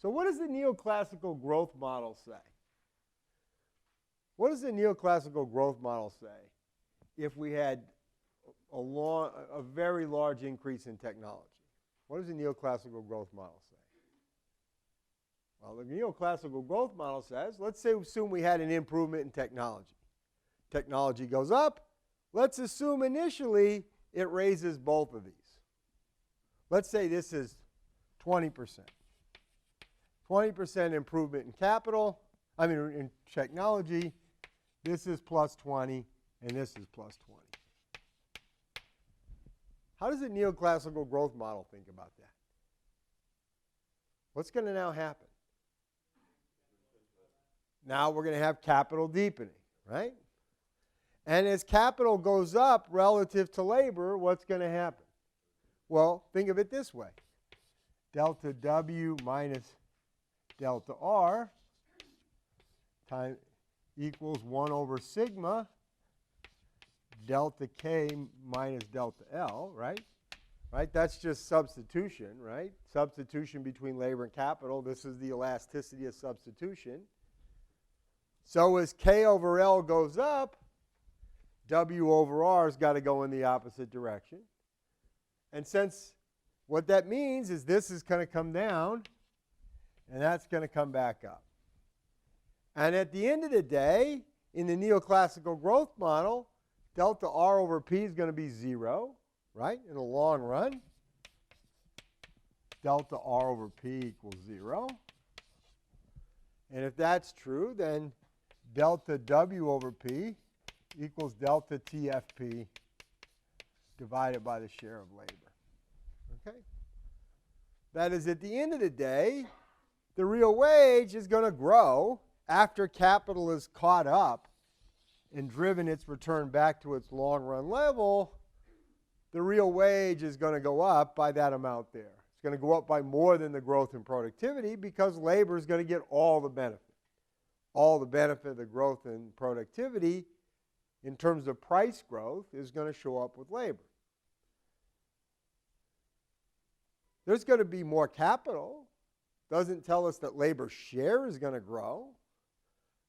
So what does the neoclassical growth model say? What does the neoclassical growth model say if we had a very large increase in technology? What does the neoclassical growth model say? Well, the neoclassical growth model says, let's assume we had an improvement in technology. Technology goes up. Let's assume initially it raises both of these. Let's say this is 20%. 20% improvement in in technology. This is plus 20, and this is plus 20. How does the neoclassical growth model think about that? What's going to now happen? Now we're going to have capital deepening, right? And as capital goes up relative to labor, what's going to happen? Well, think of it this way. Delta W minus delta R equals 1 over sigma delta K minus delta L, right? Right? That's just substitution, right? Substitution between labor and capital. This is the elasticity of substitution. So as K over L goes up, W over R has got to go in the opposite direction. And since what that means is this is going to come down, and that's going to come back up. And at the end of the day, in the neoclassical growth model, delta R over P is going to be 0, right, in the long run. Delta R over P equals 0. And if that's true, then delta W over P equals delta TFP divided by the share of labor. Okay? That is, at the end of the day, the real wage is going to grow after capital is caught up and driven its return back to its long-run level. The real wage is going to go up by that amount there. It's going to go up by more than the growth in productivity because labor is going to get all the benefit. All the benefit of the growth in productivity in terms of price growth is going to show up with labor. There's going to be more capital. Doesn't tell us that labor share is going to grow,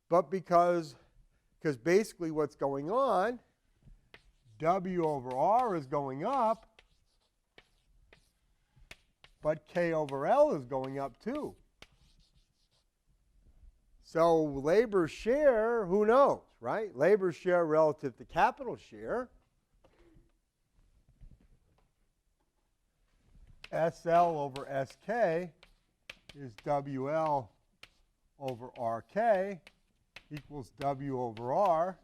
but because basically what's going on, W over R is going up, but K over L is going up too. So labor share, who knows, right? Labor share relative to capital share. SL over SK is WL over RK equals W over R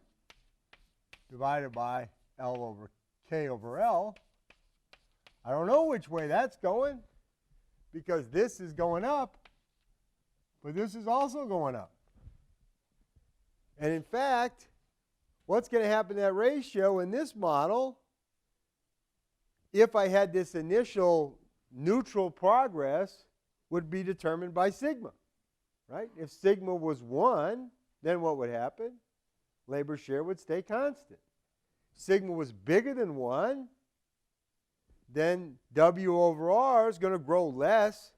divided by L over K over L. I don't know which way that's going because this is going up, but this is also going up. And in fact, what's going to happen to that ratio in this model, if I had this initial neutral progress, would be determined by sigma, right? If sigma was 1, then what would happen? Labor share would stay constant. Sigma was bigger than 1, then W over R is going to grow less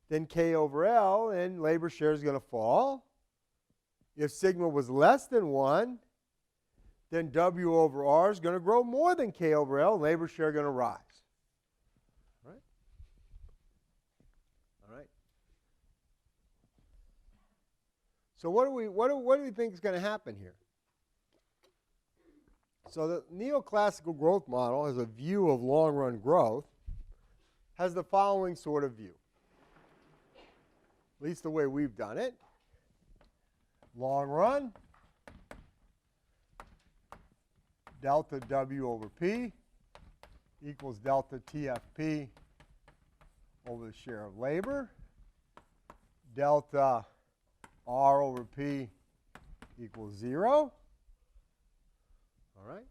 than K over L, and labor share is going to fall. If sigma was less than 1, then W over R is going to grow more than K over L, and labor share is going to rise. Right? All right. So what do we think is going to happen here? So the neoclassical growth model has a view of long-run growth, has the following sort of view, at least the way we've done it. Long run, delta W over P equals delta TFP over the share of labor. Delta R over P equals 0. All right.